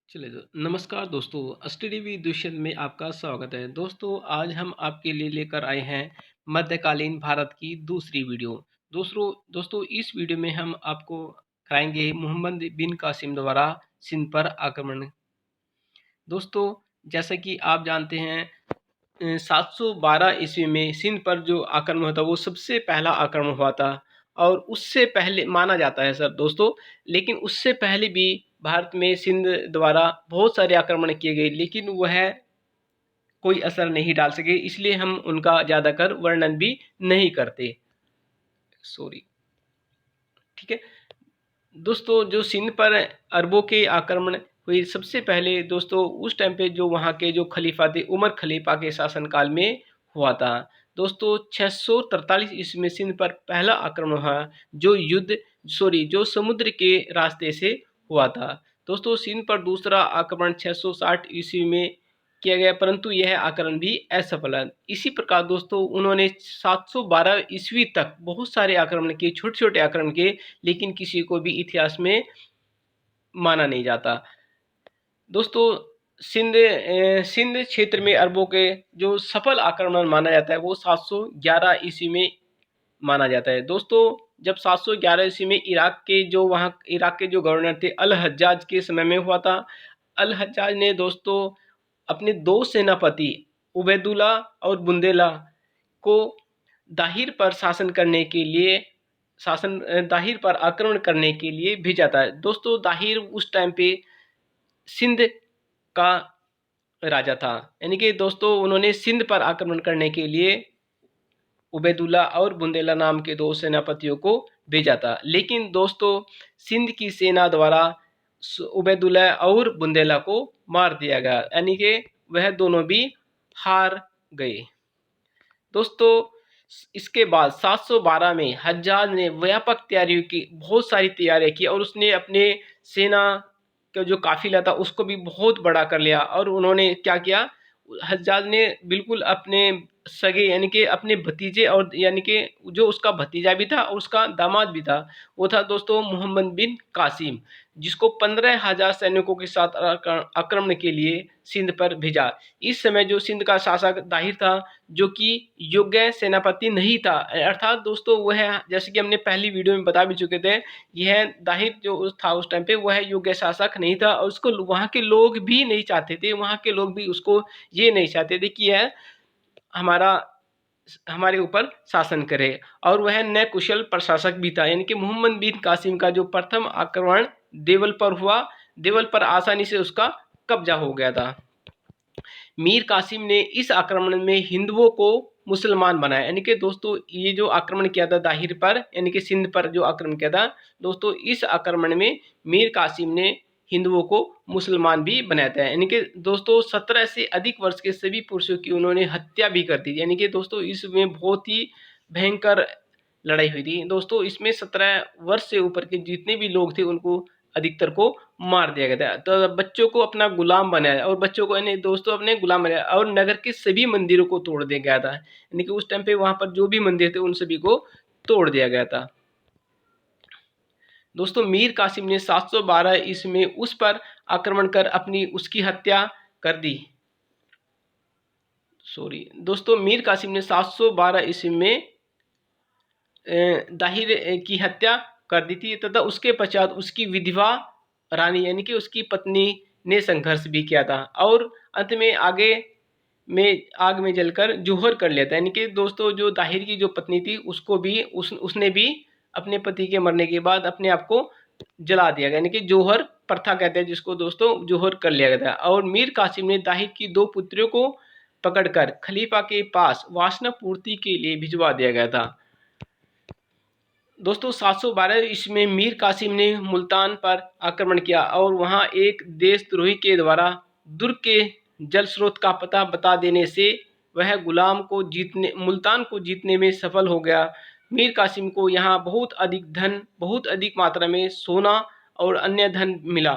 चलिए नमस्कार दोस्तों, स्टडी दुष्यंत में आपका स्वागत है। दोस्तों, आज हम आपके लिए लेकर आए हैं मध्यकालीन भारत की दूसरी वीडियो। दोस्तों इस वीडियो में हम आपको कराएंगे मोहम्मद बिन कासिम द्वारा सिंध पर आक्रमण। दोस्तों, जैसा कि आप जानते हैं 712 ईस्वी में सिंध पर जो आक्रमण हुआ था वो सबसे पहला आक्रमण हुआ था। और उससे पहले माना जाता है सर दोस्तों, लेकिन उससे पहले भी भारत में सिंध द्वारा बहुत सारे आक्रमण किए गए, लेकिन वह कोई असर नहीं डाल सके, इसलिए हम उनका ज़्यादातर वर्णन भी नहीं करते। सॉरी। ठीक है दोस्तों, जो सिंध पर अरबों के आक्रमण हुई सबसे पहले दोस्तों उस टाइम पे जो वहाँ के जो खलीफा थे उमर खलीफा के शासनकाल में हुआ था। दोस्तों 643 ईस्वी में सिंध पर पहला आक्रमण हुआ, जो समुद्र के रास्ते से हुआ था। दोस्तों सिंध पर दूसरा आक्रमण 660 ईस्वी में किया गया, परंतु यह आक्रमण भी असफल है। इसी प्रकार दोस्तों उन्होंने 712 ईस्वी तक बहुत सारे आक्रमण किए, छोटे छोटे आक्रमण किए, लेकिन किसी को भी इतिहास में माना नहीं जाता। दोस्तों सिंध क्षेत्र में अरबों के जो सफल आक्रमण माना जाता है वो 711 ईस्वी में माना जाता है। दोस्तों जब 711 ईस्वी में इराक के जो गवर्नर थे अल हज्जाज के समय में हुआ था। अल हज्जाज ने दोस्तों अपने दो सेनापति उबैदुल्ला और बुंदेला को दाहिर पर दाहिर पर आक्रमण करने के लिए भेजा था। दोस्तों दाहिर उस टाइम पे सिंध का राजा था, यानी कि दोस्तों उन्होंने सिंध पर आक्रमण करने के लिए उबैदुल्ला और बुंदेला नाम के दो सेनापतियों को भेजा था, लेकिन दोस्तों सिंध की सेना द्वारा उबैदुल्ला और बुंदेला को मार दिया गया, यानी कि वह दोनों भी हार गए। दोस्तों इसके बाद 712 में हज्जाज ने व्यापक तैयारियों की बहुत सारी तैयारियां की और उसने अपने सेना का जो काफिला था उसको भी बहुत बड़ा कर लिया। और उन्होंने क्या किया, हज्जाज ने बिल्कुल अपने सगे यानी कि अपने भतीजे और यानी कि जो उसका भतीजा भी था और उसका दामाद भी था, वो था दोस्तों मोहम्मद बिन कासिम, जिसको 15,000 सैनिकों के साथ आक्रमण के लिए सिंध पर भेजा। इस समय जो सिंध का शासक दाहिर था, जो कि योग्य सेनापति नहीं था, अर्थात दोस्तों वह जैसे कि हमने पहली वीडियो में बता भी चुके थे, यह दाहिर जो था उस टाइम पे वह योग्य शासक नहीं था और उसको वहाँ के लोग भी नहीं चाहते थे। वहाँ के लोग भी उसको ये नहीं चाहते थे कि यह हमारे ऊपर शासन करे, और वह न कुशल प्रशासक भी था। यानी कि मोहम्मद बिन कासिम का जो प्रथम आक्रमण देवल पर हुआ, देवल पर आसानी से उसका कब्जा हो गया था। मीर कासिम ने इस आक्रमण में हिंदुओं को मुसलमान बनाया, यानी कि दोस्तों ये जो आक्रमण किया था दाहिर पर यानी कि सिंध पर जो आक्रमण किया था दोस्तों, इस आक्रमण में मीर कासिम ने हिंदुओं को मुसलमान भी बनाया था। यानी कि दोस्तों 17 से अधिक वर्ष के सभी पुरुषों की उन्होंने हत्या भी कर दी थी। यानी कि दोस्तों इसमें बहुत ही भयंकर लड़ाई हुई थी। दोस्तों इसमें 17 वर्ष से ऊपर के जितने भी लोग थे उनको अधिकतर को मार दिया गया था। तो बच्चों को अपना गुलाम बनाया और बच्चों को यानी दोस्तों अपने गुलाम बनाया और नगर के सभी मंदिरों को तोड़ दिया गया था। यानी कि उस टाइम पे वहां पर जो भी मंदिर थे उन सभी को तोड़ दिया गया था। दोस्तों मीर कासिम ने 712 ईस्वी में उस पर आक्रमण कर अपनी उसकी हत्या कर दी। दोस्तों मीर कासिम ने 712 ईस्वी में दाहिर की हत्या कर दी थी तथा उसके पश्चात उसकी विधवा रानी यानी कि उसकी पत्नी ने संघर्ष भी किया था और अंत में आग में जलकर जौहर कर लिया था। यानी कि दोस्तों जो दाहिर की जो पत्नी थी उसको भी उसने भी अपने पति के मरने के बाद अपने आप को जला दिया गया, यानी कि जौहर प्रथा कहते हैं जिसको दोस्तों, जौहर कर लिया गया था। और मीर कासिम ने दाहिर की दो पुत्रियों को पकड़कर खलीफा के पास वासना पूर्ति के लिए भिजवा दिया गया था। दोस्तों 712 ईस्वी में मीर कासिम ने मुल्तान पर आक्रमण किया और वहां एक देशद्रोही के द्वारा दुर्ग के जल स्रोत का पता बता देने से वह मुल्तान को जीतने में सफल हो गया। मीर कासिम को यहाँ बहुत अधिक मात्रा में सोना और अन्य धन मिला।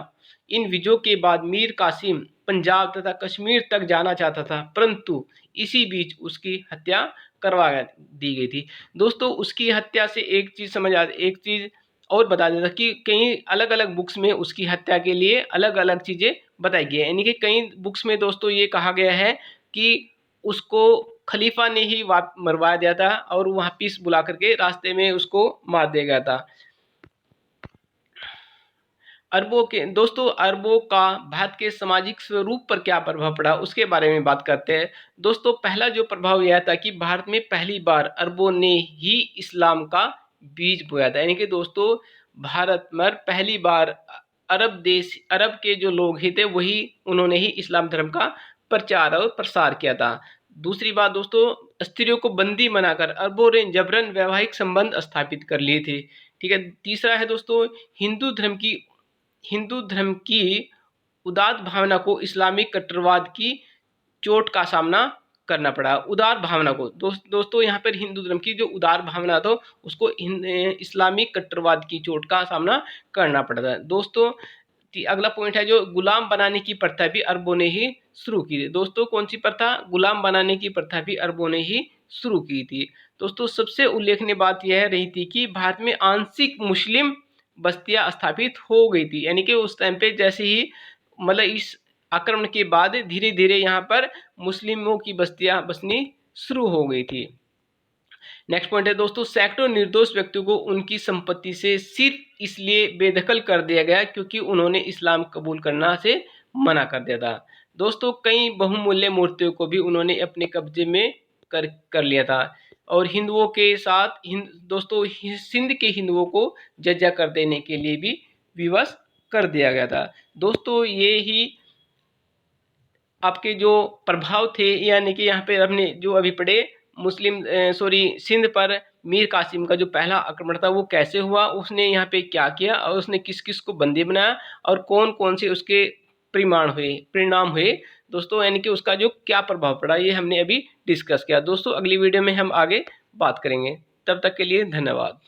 इन विजयों के बाद मीर कासिम पंजाब तथा कश्मीर तक जाना चाहता था, परंतु इसी बीच उसकी हत्या करवा दी गई थी। दोस्तों उसकी हत्या से एक चीज और बता देता कि कई अलग अलग बुक्स में उसकी हत्या के लिए अलग अलग चीज़ें बताई गई है। यानी कि कई बुक्स में दोस्तों ये कहा गया है कि उसको खलीफा ने ही मरवा दिया था और वहाँ पीस बुला करके रास्ते में उसको मार दिया गया था। अरबों का भारत के सामाजिक स्वरूप पर क्या प्रभाव पड़ा उसके बारे में बात करते हैं। दोस्तों पहला जो प्रभाव यह था कि भारत में पहली बार अरबों ने ही इस्लाम का बीज बोया था। यानी कि दोस्तों भारत में पहली बार अरब के जो लोग ही थे वही उन्होंने ही इस्लाम धर्म का प्रचार और प्रसार किया था। दूसरी बात दोस्तों, स्त्रियों को बंदी बनाकर अरबों ने जबरन वैवाहिक संबंध स्थापित कर लिए थे। ठीक है। तीसरा है दोस्तों, हिंदू धर्म की उदार भावना को इस्लामिक कट्टरवाद की चोट का सामना करना पड़ा। उदार भावना को दोस्तों यहाँ पर हिंदू धर्म की जो उदार भावना था उसको इस्लामिक कट्टरवाद की चोट का सामना करना पड़ा था। दोस्तों अगला पॉइंट है जो गुलाम बनाने की प्रथा भी अरबों ने ही शुरू की थी। दोस्तों कौन सी प्रथा? गुलाम बनाने की प्रथा भी अरबों ने ही शुरू की थी। दोस्तों सबसे उल्लेखनीय बात यह रही थी कि भारत में आंशिक मुस्लिम बस्तियां स्थापित हो गई थी। यानी कि उस टाइम पे जैसे ही मतलब इस आक्रमण के बाद धीरे धीरे यहाँ पर मुस्लिमों की बस्तियां बसनी शुरू हो गई थी। नेक्स्ट पॉइंट है दोस्तों, सैकड़ों निर्दोष व्यक्तियों को उनकी संपत्ति से सिर्फ इसलिए बेदखल कर दिया गया क्योंकि उन्होंने इस्लाम कबूल करना से मना कर दिया था। दोस्तों कई बहुमूल्य मूर्तियों को भी उन्होंने अपने कब्जे में कर लिया था और हिंदुओं के साथ दोस्तों सिंध के हिंदुओं को जज्जा कर देने के लिए भी विवश कर दिया गया था। दोस्तों ये ही आपके जो प्रभाव थे, यानी कि यहाँ पे आपने जो अभी पढ़े सिंध पर मीर कासिम का जो पहला आक्रमण था वो कैसे हुआ, उसने यहाँ पे क्या किया और उसने किस किस को बंदी बनाया और कौन कौन से उसके परिणाम हुए दोस्तों, यानी कि उसका जो क्या प्रभाव पड़ा ये हमने अभी डिस्कस किया। दोस्तों अगली वीडियो में हम आगे बात करेंगे। तब तक के लिए धन्यवाद।